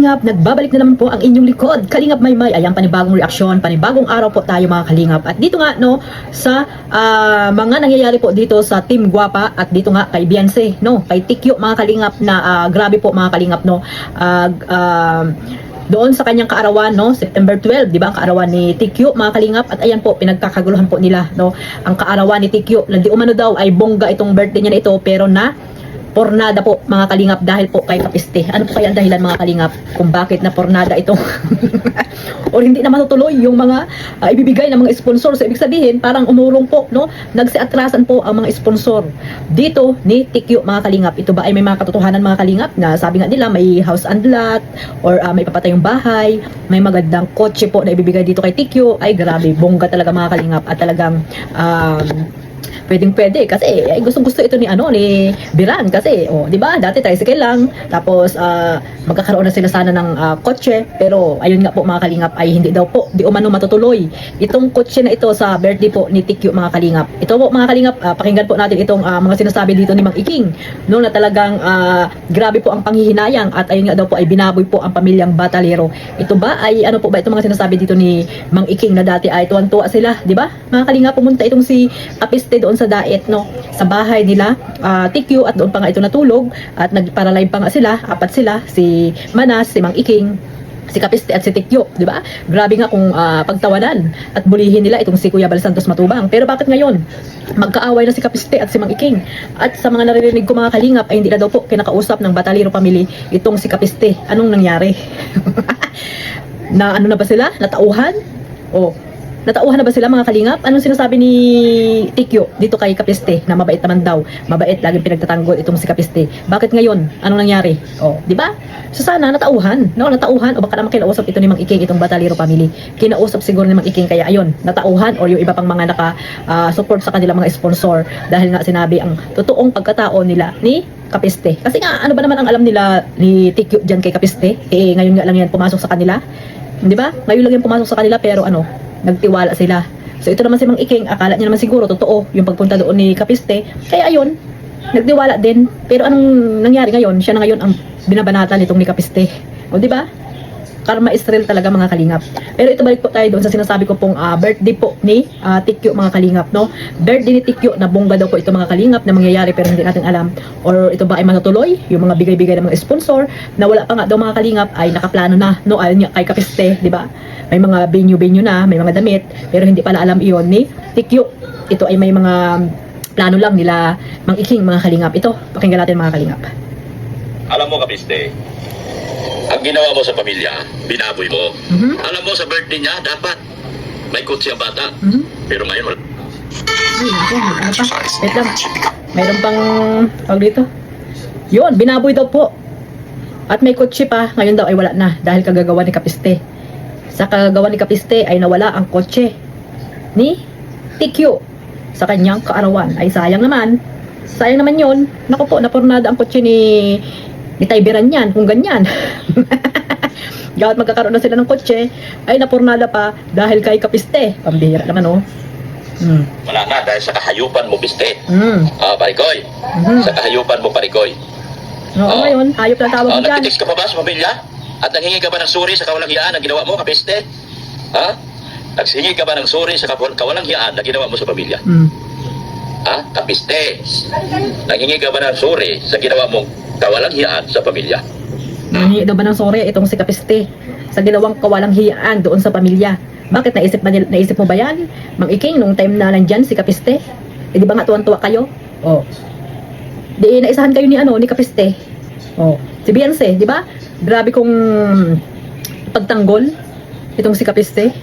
kalingap, nagbabalik na naman po ang inyong likod, Kalingap Maymay. Ayan, panibagong reaksyon, panibagong araw po tayo mga kalingap. At dito nga no, sa mga nangyayari po dito sa Team Guapa at dito nga kay Beyonce, no, kay Tikyo mga kalingap na grabe po mga kalingap no. Doon sa kanyang kaarawan no, September 12, di ba, ang kaarawan ni Tikyo mga kalingap, at ayan po pinagkakaguluhan po nila no, ang kaarawan ni Tikyo, di umano daw ay bongga itong birthday niya na ito, pero na pornada po mga kalingap dahil po kay Kapiste. Ano po kaya ang dahilan mga kalingap kung bakit na pornada ito o hindi na matutuloy yung mga ibibigay ng mga sponsor? So ibig sabihin parang umurong po no, nagsiatrasan po ang mga sponsor dito ni Tikyo mga kalingap. Ito ba ay may mga katotohanan mga kalingap na sabi nga nila may house and lot or may papatayong bahay, may magandang kotse po na ibibigay dito kay Tikyo? Ay grabe, bongga talaga mga kalingap, at talagang pwedeng-pwede kasi gustong-gusto ito ni ni Biran kasi di ba dati tricycle lang, tapos magkakaroon na sila sana ng kotse, pero ayun nga po mga kalingap ay hindi daw po di umano matutuloy itong kotse na ito sa birthday po ni Tikyo mga kalingap. Ito po mga kalingap, pakinggan po natin itong mga sinasabi dito ni Mang Iking no, na talagang grabe po ang panghihinayang, at ayun nga daw po ay binaboy po ang pamilyang Batalero. Ito ba ay ano po ba itong mga sinasabi dito ni Mang Iking na dati ay tuwan-tuwa sila, di ba mga kalingap? Pumunta itong si Kapiste doon sa diet no, sa bahay nila Tikyo, at doon pa nga ito natulog, at nagparalive pa nga sila, apat sila, si Manas, si Mang Iking, si Kapiste at si Tikyo, di ba? Grabe nga kung pagtawanan at bulihin nila itong si Kuya Bal Santos Matubang. Pero bakit ngayon magkaaway na si Kapiste at si Mang Iking? At sa mga naririnig ko mga kalingap ay hindi na daw po kinakausap ng Batalero family itong si Kapiste. Anong nangyari? Na ano na ba sila? Natauhan? Natauhan na ba sila mga kalingap? Anong sinasabi ni Tikyo dito kay Kapiste na mabait naman daw? Mabait, laging pinagtatanggol itong si Kapiste. Bakit ngayon? Anong nangyari? Di ba? So sana natauhan, no? Natauhan, o baka naman kinausap ito ni Mang Iking itong Batalero family. Kinausap siguro ni Mang Iking, kaya ayun, natauhan, or yung iba pang mga support sa kanila mga sponsor, dahil nga sinabi ang totoong pagkatao nila ni Kapiste. Kasi nga ano ba naman ang alam nila ni Tikyo diyan kay Kapiste? Ngayon nga lang yan pumasok sa kanila. Di ba? Ngayon lang yan pumasok sa kanila, pero nagtiwala sila. So ito naman si Mang Iking, akala niya naman siguro totoo yung pagpunta doon ni Kapiste. Kaya ayun, nagtiwala din. Pero anong nangyari ngayon? Siya na ngayon ang binabanatan nitong ni Kapiste. Di ba? Karma is real talaga mga kalingap. Pero ito, balik po tayo doon sa sinasabi ko pong birthday po ni Tikyo mga kalingap, no? Birthday ni Tikyo, na bongga daw po ito mga kalingap na mangyayari, pero hindi natin alam. Or ito ba ay matutuloy? Yung mga bigay-bigay ng mga sponsor na wala pa nga daw mga kalingap ay nakaplano na, no? Ayun kay Kapiste, di ba? May mga venue na, may mga damit, pero hindi pala alam iyon ni Tikyo. Ito ay may mga plano lang nila Mang Iking mga kalingap. Ito, pakinggan natin mga kalingap. Alam mo Kapiste, ang ginawa mo sa pamilya, binaboy mo. Alam mo sa birthday niya, dapat may kutsi ang bata. Pero ngayon wala. Ano pa? Wait lang. Mayroon pang dito. Yun, binaboy daw po. At may kotse pa, ngayon daw ay wala na dahil kagagawa ni Kapiste. Sa kagagawa ni Kapiste ay nawala ang kotse ni Tikyo sa kanyang kaarawan. Ay sayang naman. Sayang naman yun. Naku po, napornada ang kotse ni Taybiran yan, kung ganyan. Gawat magkakaroon na sila ng kotse, ay napornada pa dahil kay Kapiste. Pambihira naman Wala na dahil sa kahayupan mo, Piste. Parikoy. Sa kahayupan mo, Parikoy. Ngayon, hayop na tawag mo dyan. Nagtitext ka pa ba sa pamilya? At nanghingi ka ba ng suri sa kawalang hiyaan na ginawa mo, Kapiste? Naghingi ka ba ng suri sa kawalang hiyaan na ginawa mo sa pamilya? Kapiste, nanghingi ka ba ng suri sa ginawa mong kawalang hiyaan sa pamilya? Nanghingi daw ba ng suri itong si Kapiste sa ginawang kawalang hiyaan doon sa pamilya? Bakit naisip mo ba yan, Mang Iking, nung time na nandyan si Kapiste? Di ba nga tuwan-tuwa kayo? Di naisahan kayo ni Kapiste. Si Beyonce, di ba? Grabe kong pagtanggol itong si Kapiste.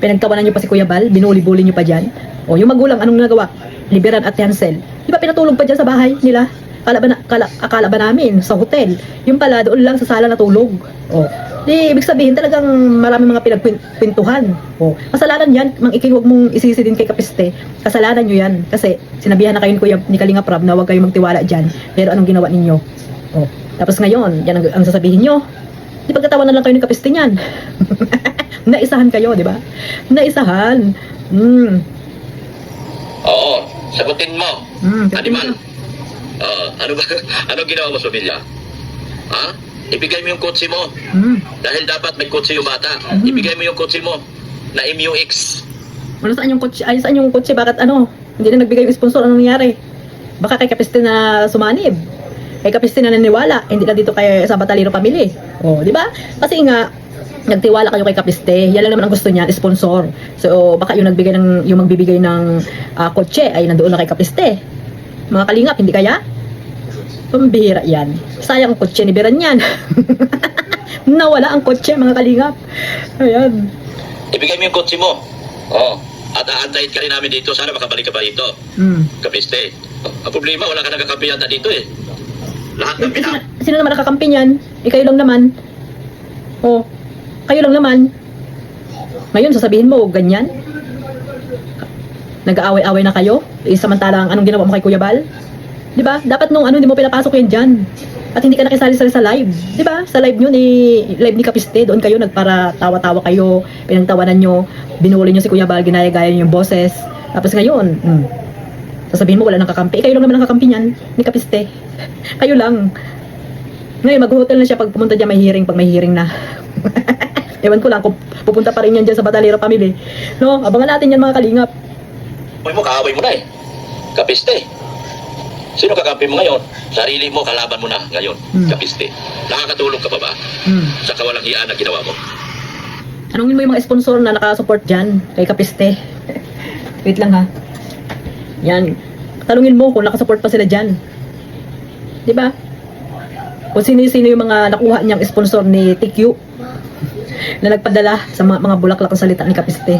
Pinagtawanan niyo pa si Kuya Bal, binuli-buli niyo pa dyan. Yung magulang, anong nagawa? Liberan at Hansel. Di ba pinatulog pa dyan sa bahay nila? Akala ba namin sa hotel? Yung pala doon lang sa sala natulog. Di ibig sabihin talagang maraming mga pinagpintuhan. Kasalanan yan, Mang Iking, wag mong isisi din kay Kapiste. Kasalanan nyo yan. Kasi sinabihan na kayo ni Kalinga Prab na wag kayong magtiwala dyan. Pero anong ginawa ninyo? Tapos ngayon, yan ang sasabihin nyo. Di pagkatawanan lang kayo ni Kapiste niyan. Naisahan kayo, di ba? Naisahan. Oo, sagutin mo. Sagutin Animal. Ano ginawa mo sa pamilya? ibigay mo yung kotse mo. Hmm. Dahil dapat may kotse yung bata. Mhm. Ibigay mo yung kotse mo na MUX. Ano saan yung kotse? Ay, saan yung kotse? Bakit ano? Hindi na nagbigay yung sponsor. Anong nangyari? Baka kay Kapiste na sumanib. Kay Kapiste na naniwala. Hindi na dito kay sa Batalero Family. Oh, di ba? Kasi nga, nagtiwala kayo kay Kapiste. Yan lang naman ang gusto niya, sponsor. So, baka yung nagbigay ng, yung magbibigay ng kotse ay nandoon na kay Kapiste. Mga kalingap, hindi kaya? Pambihira yan. Sayang ang kotse ni Biran yan. Nawala ang kotse, mga kalingap. Ayan. Ibigay mo yung kotse mo. Oh. At aantayin ka rin namin dito. Sana makabalik ka pa dito. Hmm. Kapiste. Ang problema, wala ka nagkakampi yata dito eh. Lahat ng Sino naman nakakampi niyan? Kayo lang naman. Oh, kayo lang naman. Ngayon, sasabihin mo, ganyan? Nag-aaway-away na kayo? Samantalang, anong ginawa mo kay Kuya Bal? Di ba? Dapat nung hindi mo pinapasok yan dyan. At hindi ka nakisali-sali sa live. Di ba? Sa live nyo live ni Kapiste, doon kayo nagpara tawa-tawa kayo, pinagtawanan nyo, binuli nyo si Kuya Bal, ginaya-gaya nyo yung boses. Tapos ngayon, sasabihin mo wala nang kakampi. Kayo lang naman ang kakampi niyan, ni Kapiste. Kayo lang. Ngayon, mag-hotel na siya pag pumunta dyan, may hearing, pag may hearing na. Ewan ko lang kung pupunta pa rin yan dyan sa Batalero Family. No, abangan natin yan mga kalingap. Kaaway mo, kaaway mo na eh. Kapiste. Sino kakampi mo ngayon? Sarili mo, kalaban mo na ngayon. Kapiste. Nakakatulong ka pa ba? Sa kawalang hiyaan na ginawa mo? Anongin mo yung mga sponsor na nakasupport dyan kay Kapiste. Wait lang ha. Yan. Talungin mo kung nakasupport pa sila dyan. Diba? Kung sino-sino yung mga nakuha niyang sponsor ni TQ na nagpadala sa mga bulaklak na salita ni Kapiste.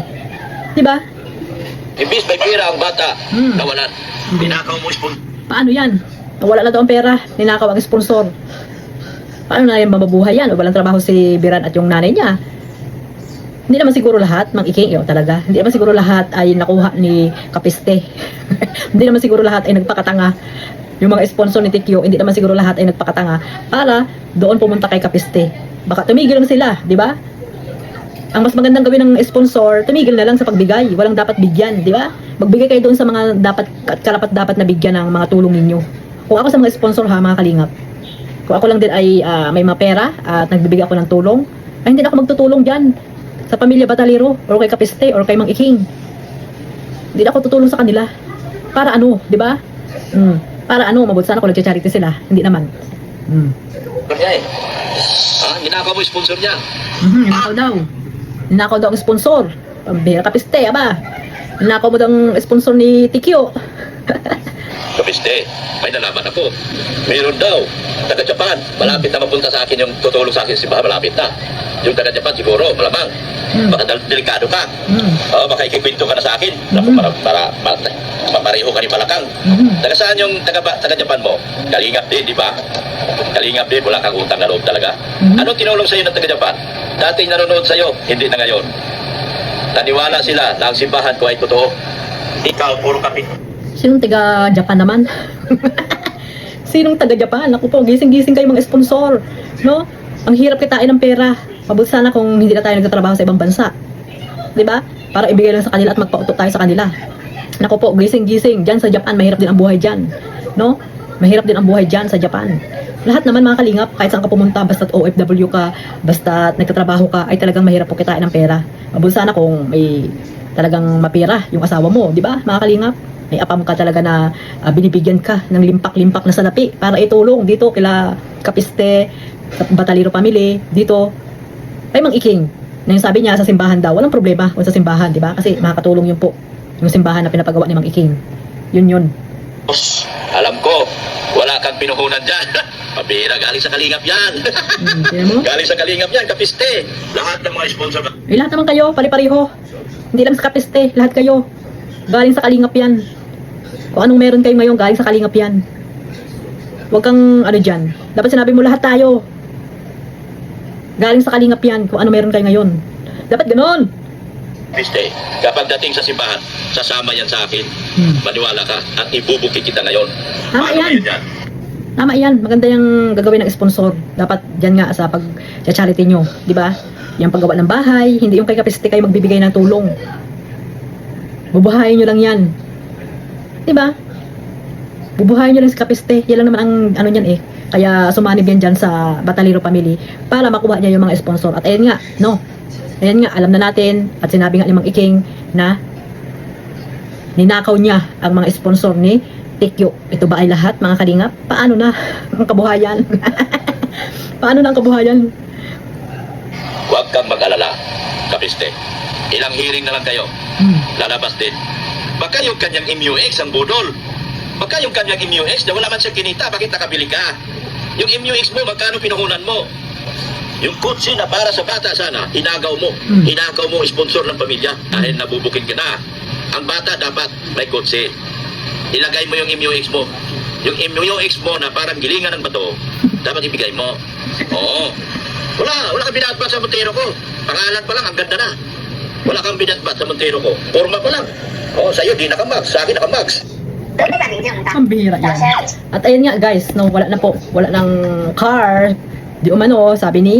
Diba? Imbis may pera ang bata, nawalan. Pinakaw mo sponsor. Paano yan? Wala na daw ang pera, ninakaw ang sponsor. Paano na yan mababuhay yan? O walang trabaho si Biran at yung nanay niya? Hindi naman siguro lahat, Mang Iking, talaga. Hindi naman siguro lahat ay nakuha ni Kapiste. Hindi naman siguro lahat ay nagpakatanga. Yung mga sponsor ni TQ, hindi naman siguro lahat ay nagpakatanga para doon pumunta kay Kapiste. Baka tumigil lang sila, di ba? Ang mas magandang gawin ng sponsor, tumigil na lang sa pagbigay. Walang dapat bigyan, di ba? Magbigay kayo doon sa mga dapat karapat-dapat na bigyan ng mga tulong ninyo. Kung ako sa mga sponsor ha, mga kalingap, kung ako lang din ay may mga pera at nagbibigay ako ng tulong, ay hindi na ako magtutulong dyan sa pamilya Batalero or kay Kapiste or kay Mang Iking. Hindi na ako tutulong sa kanila. Para ano, di ba? Para ano, mabuti sana kung nag-charity sila. Hindi naman. Kaya eh. Hinakaw mo yung sponsor niya. Ninakaw daw. Ninakaw daw ang sponsor. Pambira Kapiste, aba. Ninakaw mo daw ang sponsor ni TQ. Kapiste, may nalaman ako. Mayroon daw, taga-Japan. Malapit na mapunta sa akin yung tutulong sa akin si Baha, malapit na. Yung taga-Japan siguro, malamang. Baka delikado ka. Baka ikikwento ka na sa akin. Para mapareho ka ni Palakang. Taga saan yung taga-Japan mo? Kalingap din, di ba? Kalingap din, wala kang utang na loob talaga. Anong tinulong sa'yo ng taga-Japan? Dating nanonood sa'yo, hindi na ngayon. Naniwala sila na ang simbahan ko ay totoo. Ikaw, puro kapit. Sinong taga-Japan naman? Sinong taga-Japan? Ako po, gising-gising kayo mga sponsor. No? Ang hirap kitain ng pera. Mabuti sana kung hindi na tayo nagtatrabaho sa ibang bansa. 'Di ba? Para ibigay lang sa kanila at magpauto tayo sa kanila. Nako po, gising-gising. Diyan sa Japan, mahirap din ang buhay diyan. No? Mahirap din ang buhay diyan sa Japan. Lahat naman mga kalingap, kahit saan ka pumunta, basta't OFW ka, basta't nagtatrabaho ka, ay talagang mahirap po kitain ng pera. Mabuti sana kung may talagang mapira yung asawa mo, 'di ba? Mga kalingap, may apam ka talaga na binibigyan ka ng limpak-limpak na salapi para itulong dito kila Kapiste, sa Batalero Family, dito kay Mang Iking, na yung sabi niya sa simbahan daw, walang problema kung sa simbahan, di ba? Kasi makakatulong yun po, yung simbahan na pinapagawa ni Mang Iking. Yun. Boss, alam ko, wala kang pinuhunan dyan. Pabira, galing sa Kalingap yan. Kaya mo? Galing sa Kalingap yan, Kapiste. Lahat ng mga sponsor. Lahat naman kayo, pare-pareho. Hindi lang sa Kapiste, lahat kayo. Galing sa Kalingap yan. Kung anong meron kayo ngayon, galing sa Kalingap yan. Huwag kang ano dyan. Dapat sinabi mo lahat tayo. Galing sa Kalingap yan, kung ano meron kayo ngayon. Dapat ganon. Kapiste, kapag dating sa simbahan, sasama yan sa akin. Maniwala ka at ibubukid kita ngayon. Tama Paano yan. yan? Tama yan. Maganda yung gagawin ng sponsor. Dapat dyan nga sa pag-charity nyo. Di ba? Yung paggawa ng bahay, hindi yung kay Kapiste kayo magbibigay ng tulong. Bubuhayin nyo lang yan. Di ba? Bubuhayin nyo lang si Kapiste. Yan lang naman ang ano yan eh. Kaya sumanib yan dyan sa Batalero Family para makuha niya yung mga sponsor. At ayun nga, no? Ayan nga, alam na natin at sinabi nga ni Mang Iking na ninakaw niya ang mga sponsor ni Tikyo. Ito ba ay lahat mga kalingap? Paano na ang kabuhayan? Paano na ang kabuhayan? Huwag kang mag-alala, kapiste. Ilang hearing na lang kayo. Lalabas din. Baka yung kanyang MUX ang budol. Baka yung kanyang MUX na wala man siya kinita, bakit nakabili ka? Yung MUX mo, magkano pinuhunan mo? Yung kutsi na para sa bata sana, hinagaw mo. Hinagaw mo sponsor ng pamilya dahil nabubukin ka na. Ang bata dapat may kutsi. Ilagay mo yung MUX mo. Yung MUX mo na parang gilingan ng bato, dapat ibigay mo. Oo. Wala kang binatbat sa Montero ko. Pangalan pa lang, ang ganda na. Wala kang binatbat sa Montero ko. Forma pa lang. Oo, sa'yo di naka-max, sa akin naka-max. Ang bihira yan. At ayun nga guys, no, wala ng car. Di umano, sabi ni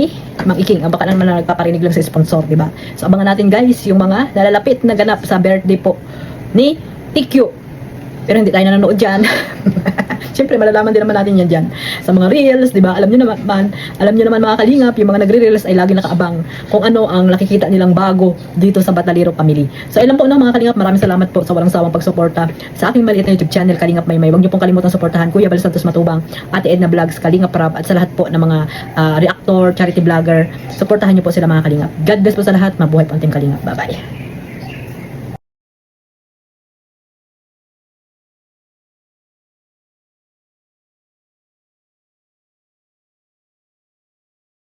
Mang Iking, baka naman na nagpaparinig lang sa sponsor, di ba? So abangan natin guys, yung mga nalalapit na ganap sa birthday po ni Tikyo. Pero hindi tayo nanonood dyan. Siyempre, malalaman din naman natin yan dyan. Sa mga reels, di ba? Alam nyo naman mga kalingap, yung mga nagre-reels ay lagi nakaabang kung ano ang nakikita nilang bago dito sa Batalero Family. So, ilan po no mga kalingap, maraming salamat po sa walang sawang pagsuporta sa aking maliit na YouTube channel, Kalingap Maymay. Huwag nyo pong kalimutan suportahan Kuya Bal Santos Matubang, Ate Edna Vlogs, Kalingap Rap, at sa lahat po ng mga reactor, charity vlogger. Suportahan nyo po sila mga kalingap. God bless po sa lahat. Mabuhay po ang Team Kalingap. Bye-bye.